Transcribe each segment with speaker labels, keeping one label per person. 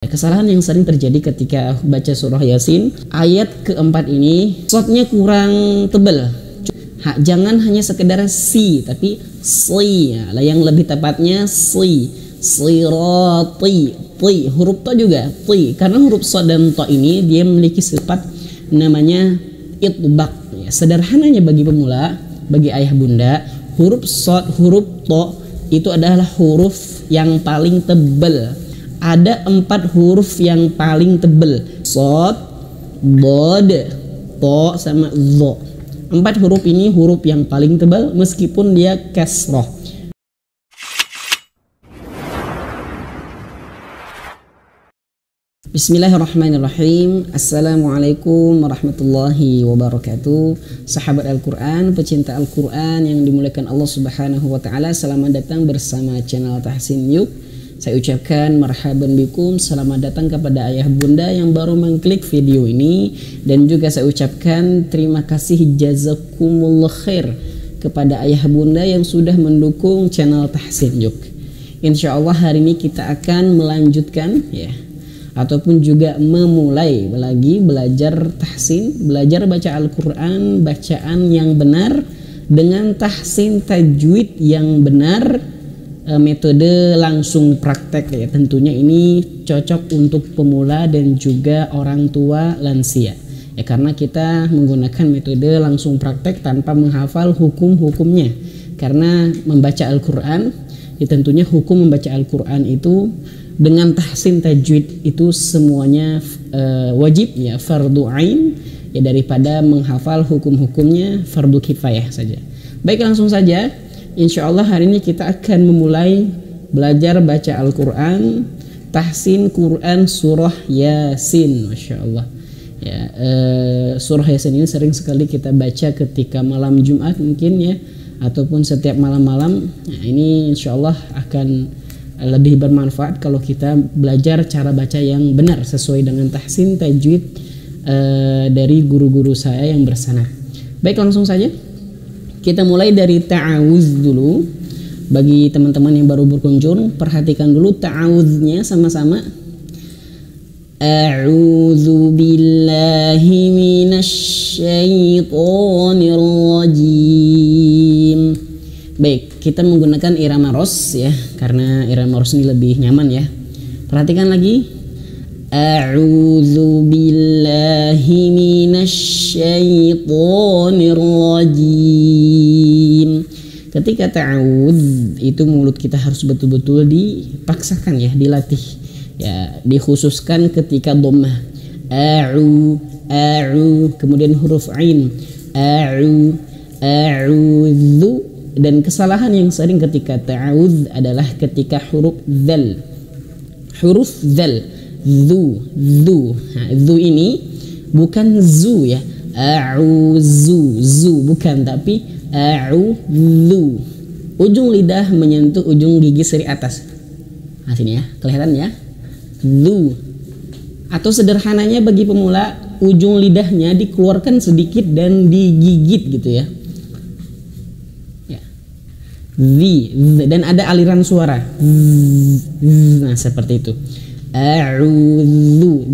Speaker 1: Kesalahan yang sering terjadi ketika baca surah Yasin, ayat keempat ini shotnya kurang tebal. Jangan hanya sekedar si, tapi si. Nah, yang lebih tepatnya si. Sirati, ti. Huruf to juga ti. Karena huruf shot dan to ini dia memiliki sifat namanya itbaq. Ya, sederhananya bagi pemula, bagi ayah bunda, huruf shot, huruf to itu adalah huruf yang paling tebal. Ada 4 huruf yang paling tebal: shod, bod, to, sama zo. 4 huruf ini huruf yang paling tebal meskipun dia kasroh. Bismillahirrahmanirrahim. Assalamualaikum warahmatullahi wabarakatuh. Sahabat Al-Quran, pecinta Al-Quran yang dimuliakan Allah Subhanahu wa Ta'ala, selamat datang bersama channel Tahsin Yuk. Saya ucapkan marhaban bikum, selamat datang kepada ayah bunda yang baru mengklik video ini, dan juga saya ucapkan terima kasih jazakumullah khair kepada ayah bunda yang sudah mendukung channel Tahsin Yuk. Insya Allah hari ini kita akan melanjutkan ataupun juga memulai lagi belajar tahsin, belajar baca Al-Quran bacaan yang benar dengan tahsin tajwid yang benar, metode langsung praktek ya. Tentunya ini cocok untuk pemula dan juga orang tua lansia ya, karena kita menggunakan metode langsung praktek tanpa menghafal hukum-hukumnya. Karena membaca Al-Quran ya, tentunya hukum membaca Al-Quran itu dengan tahsin tajwid itu semuanya wajib ya, fardu ain ya, daripada menghafal hukum-hukumnya fardu kifayah saja. Baik, langsung saja. Insya Allah hari ini kita akan memulai belajar baca Al-Quran tahsin Quran surah Yasin. Masya Allah ya, surah Yasin ini sering sekali kita baca ketika malam Jumat mungkin ya, ataupun setiap malam-malam. Nah, ini insya Allah akan lebih bermanfaat kalau kita belajar cara baca yang benar sesuai dengan tahsin tajwid dari guru-guru saya yang bersanad. Baik, langsung saja kita mulai dari ta'awuz dulu. Bagi teman-teman yang baru berkunjung, perhatikan dulu ta'awuznya sama-sama. A'udzu billahi minasyaitonir rajim. Baik, kita menggunakan irama ros ya, karena irama ros ini lebih nyaman ya. Perhatikan lagi. A'udzu billahi minasyaitonir rajim. Ketika ta'awudz itu mulut kita harus betul-betul dipaksakan ya, dilatih ya, dikhususkan ketika dhammah. A'u, kemudian huruf ain. A'udzu. Dan kesalahan yang sering ketika ta'awudz adalah ketika huruf dzal. Huruf dzal, zu. Nah, zu ini bukan zu ya. A'udzu, zu bukan, tapi a'udzu. Ujung lidah menyentuh ujung gigi seri atas. Nah, sini ya, kelihatan ya. Zu. Atau sederhananya bagi pemula, ujung lidahnya dikeluarkan sedikit dan digigit gitu ya. Dan ada aliran suara. Nah, seperti itu. A'udzu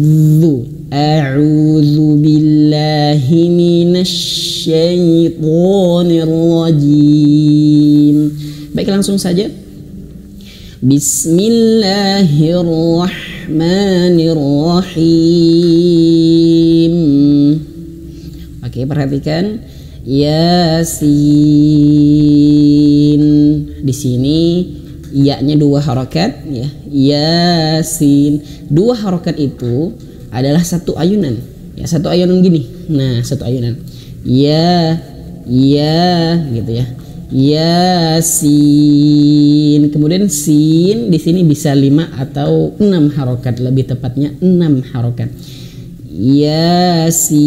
Speaker 1: billahi minasyaitonir rajim. Baik, langsung saja. Bismillahirrahmanirrahim. Oke, perhatikan. Yasin. Di sini ya-nya 2 harokat ya. Yasin. 2 harokat itu adalah satu ayunan. Ya, satu ayunan gini. Nah, satu ayunan. Ya gitu ya. Yasin. Kemudian sin di sini bisa 5 atau 6 harokat, lebih tepatnya 6 harokat. Yasin.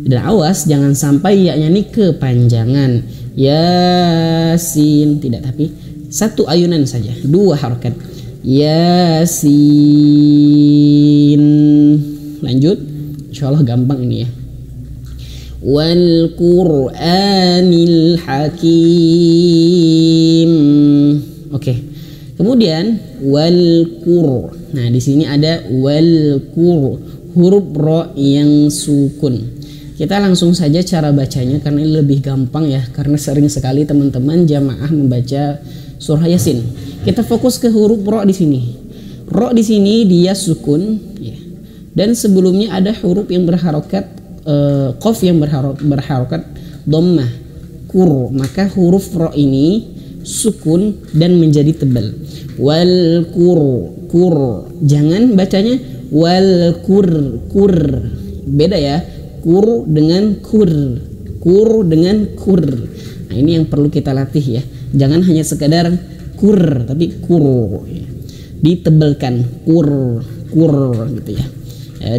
Speaker 1: Dan awas jangan sampai ya-nya ini kepanjangan. Yasin, tidak, tapi satu ayunan saja, 2 harokat. Yasin. Lanjut, insyaallah gampang ini ya. Wal Qur'anil Hakim. Oke. Kemudian wal qur. Nah, di sini ada wal qur, huruf ro yang sukun. Kita langsung saja cara bacanya karena ini lebih gampang ya, karena sering sekali teman-teman jamaah membaca surah Yasin. Kita fokus ke huruf ro di sini. Ro di sini dia sukun ya. Dan sebelumnya ada huruf yang berharokat qaf yang berharokat dhammah, qur. Maka huruf ro ini sukun dan menjadi tebal. Wal qur. Jangan bacanya wal qur. Beda ya. Qur dengan kur dengan kur. Nah, ini yang perlu kita latih ya. Jangan hanya sekadar kur tapi kur. Ditebalkan kur gitu ya.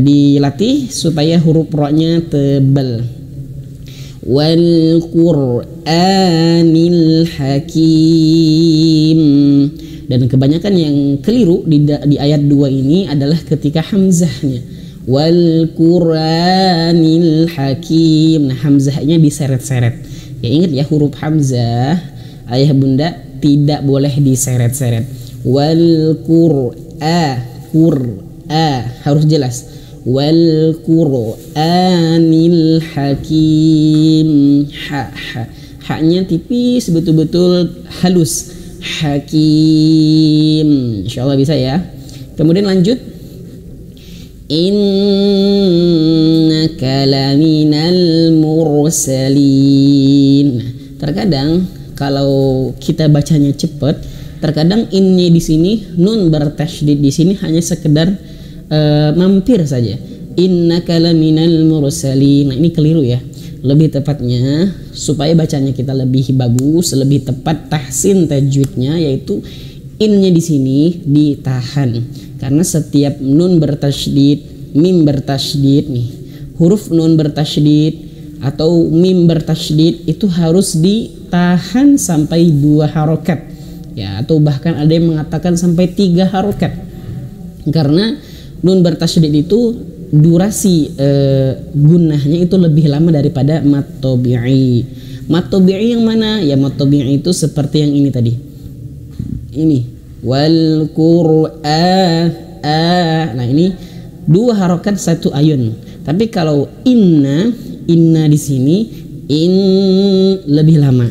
Speaker 1: Dilatih supaya huruf ro-nya tebal. Wal Qur'anil Hakim. Dan kebanyakan yang keliru di ayat 2 ini adalah ketika hamzahnya. Wal Qur'anil Hakim. Nah, hamzahnya diseret-seret. Ya, ingat ya, huruf hamzah ayah bunda tidak boleh diseret-seret. Wal Qur'a harus jelas. Wal Qur'anil Hakim. Haknya tipis, betul-betul halus. Hakim. Insyaallah bisa ya. Kemudian lanjut. Innaka laminal mursalin. Terkadang kalau kita bacanya cepat, terkadang innya di sini nun bertasydid di sini hanya sekedar mampir saja. Innaka laminal mursalin. Nah, ini keliru ya. Lebih tepatnya supaya bacanya kita lebih bagus, lebih tepat tahsin tajwidnya, yaitu innya di sini ditahan. Karena setiap nun bertasydid, mim bertasydid nih, huruf nun bertasydid atau mim bertasydid itu harus ditahan sampai 2 harokat ya, atau bahkan ada yang mengatakan sampai 3 harokat. Karena nun bertasydid itu durasi gunnahnya itu lebih lama daripada mat tabi'i. Mat tabi'i yang mana? Ya, mat tabi'i itu seperti yang ini tadi. Ini wal Qur'an. Nah, ini 2 harokat 1 ayun. Tapi kalau inna di sini in lebih lama.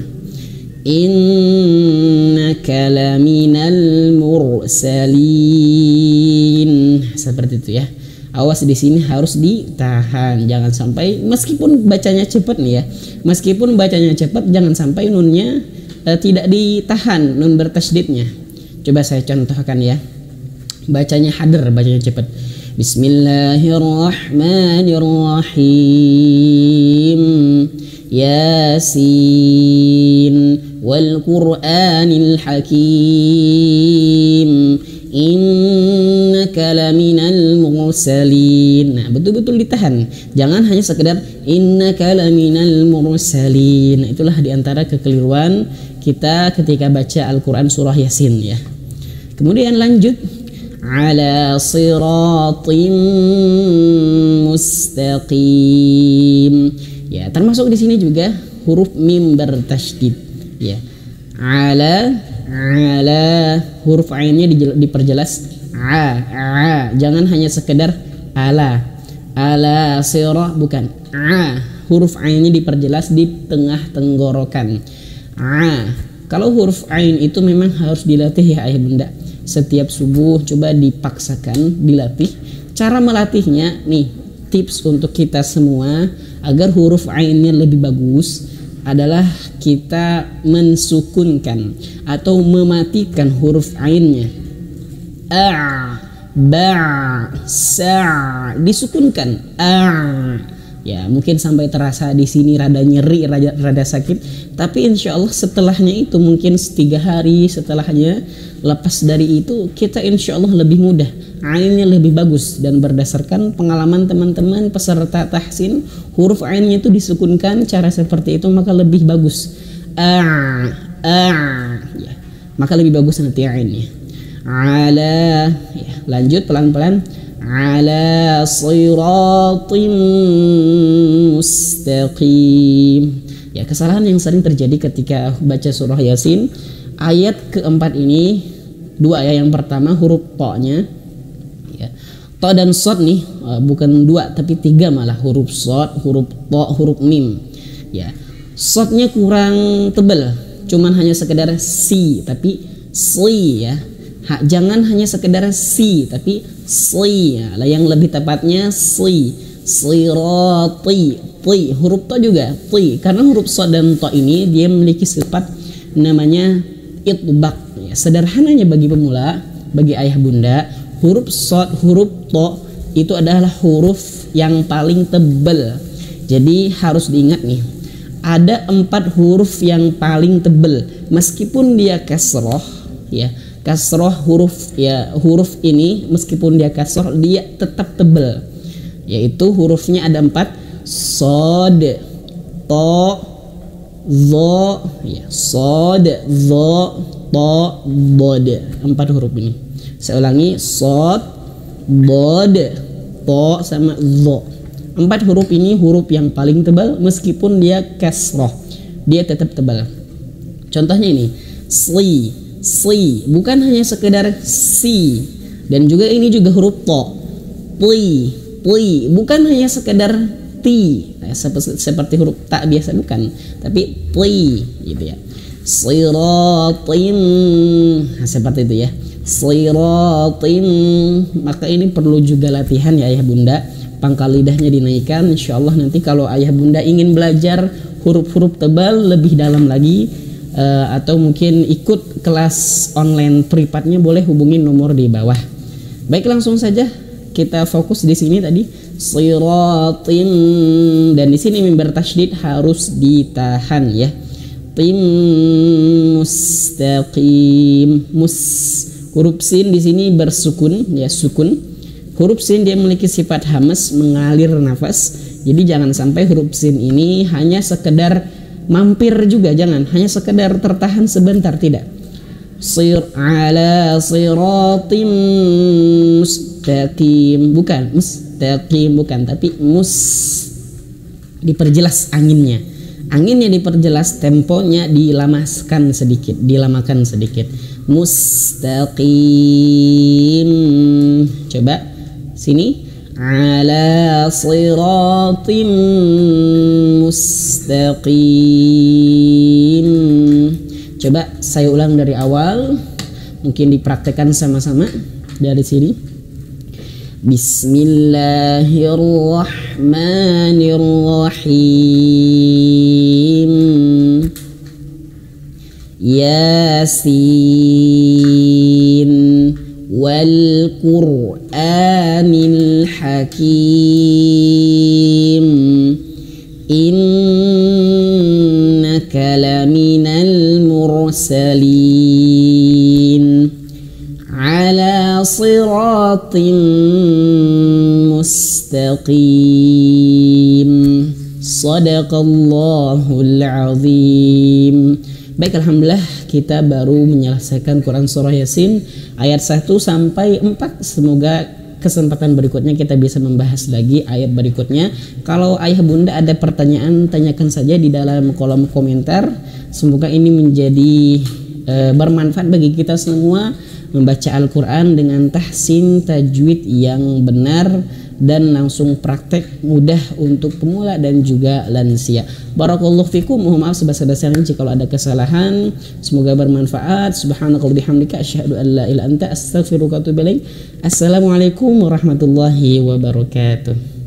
Speaker 1: Innaka laminal mursalin. Seperti itu ya. Awas, di sini harus ditahan. Jangan sampai meskipun bacanya cepat nih ya. Meskipun bacanya cepat jangan sampai nunnya tidak ditahan, nun bertasydidnya. Coba saya contohkan ya. Bacanya hadir, bacanya cepat. Bismillahirrahmanirrahim. Yasin wal Qur'anil Hakim. Innaka laminal mursalin. Nah, betul-betul ditahan. Jangan hanya sekedar innaka laminal mursalin. Nah, itulah diantara kekeliruan kita ketika baca Al-Quran surah Yasin ya. Kemudian lanjut. Ala siratim mustaqim. Ya, termasuk di sini juga huruf mim bertasydid ya. Ala huruf ainnya diperjelas jangan hanya sekedar ala sirah, bukan huruf ainnya diperjelas di tengah tenggorokan. Kalau huruf ain itu memang harus dilatih ya ayah bunda. Setiap subuh coba dipaksakan dilatih. Cara melatihnya nih, tips untuk kita semua agar huruf ainnya lebih bagus adalah kita mensukunkan atau mematikan huruf ainnya. Disukunkan. Ya, mungkin sampai terasa di sini rada nyeri, rada sakit, tapi insya Allah setelahnya itu mungkin 3 hari setelahnya, lepas dari itu kita insya Allah lebih mudah, ainnya lebih bagus. Dan berdasarkan pengalaman teman-teman peserta tahsin, huruf ainnya itu disukunkan cara seperti itu maka lebih bagus. Ya, maka lebih bagus nanti ainnya. Ala, ya, lanjut pelan-pelan. Ala siratim mustaqim. Ya, kesalahan yang sering terjadi ketika baca surah Yasin ayat keempat ini dua ya. Yang pertama huruf to-nya ya. To dan sod nih bukan dua tapi tiga malah, huruf sod, huruf to, huruf mim ya. Sodnya kurang tebal, cuman hanya sekedar si tapi si ya. Jangan hanya sekedar si tapi si ya. Yang lebih tepatnya si, sirati, ti. Huruf to juga ti, karena huruf sod dan to ini dia memiliki sifat namanya itbaq ya. Sederhananya bagi pemula, bagi ayah bunda, huruf sod, huruf to itu adalah huruf yang paling tebal. Jadi harus diingat nih, ada 4 huruf yang paling tebal meskipun dia kasroh ya. Kasroh huruf ya, huruf ini meskipun dia kasroh dia tetap tebal, yaitu hurufnya ada 4, sod, to, zo ya, sod, zo, to, bod. 4 huruf ini. Saya ulangi, sod, bod, to sama zo. 4 huruf ini huruf yang paling tebal meskipun dia kasroh, dia tetap tebal. Contohnya ini, si, bukan hanya sekedar si, dan juga ini juga huruf to. Pli, bukan hanya sekedar ti, nah, seperti huruf tak biasa bukan, tapi pli gitu ya. Siratin, nah, seperti itu ya, siratin. Maka ini perlu juga latihan ya ayah bunda, pangkal lidahnya dinaikkan. Insyaallah nanti kalau ayah bunda ingin belajar huruf-huruf tebal lebih dalam lagi, atau mungkin ikut kelas online privatnya, boleh hubungi nomor di bawah. Baik, langsung saja kita fokus di sini tadi siratin, dan di sini mim bertasydid harus ditahan ya. Tim mustaqim, huruf sin di sini bersukun ya, sukun. Huruf sin dia memiliki sifat hamas, mengalir nafas. Jadi jangan sampai huruf sin ini hanya sekedar mampir juga, jangan hanya sekedar tertahan sebentar, tidak. Sir ala siratim mustaqim, bukan mustaqim, bukan, tapi diperjelas anginnya diperjelas, temponya dilamakan sedikit, mustaqim. Coba sini, ala siratim mustaqim. Coba saya ulang dari awal, mungkin dipraktekkan sama-sama dari sini. Bismillahirrahmanirrahim. Yasin wal Qur'anil Hakim. Innaka laminal mursalin ala siratin mustaqim. Sadaqallahul azim. Baik, alhamdulillah kita baru menyelesaikan Quran surah Yasin ayat 1 sampai 4. Semoga kesempatan berikutnya kita bisa membahas lagi ayat berikutnya. Kalau ayah bunda ada pertanyaan, tanyakan saja di dalam kolom komentar. Semoga ini menjadi bermanfaat bagi kita semua, membaca Al-Quran dengan tahsin tajwid yang benar dan langsung praktek, mudah untuk pemula dan juga lansia. Barakallahu fikum. Mohon maaf sebesar-besarnya jika ada kesalahan. Semoga bermanfaat. Subhanakallahumma bihamdika asyhadu an la ilaha illa anta astaghfiruka wa atubu ilaik. Assalamualaikum warahmatullahi wabarakatuh.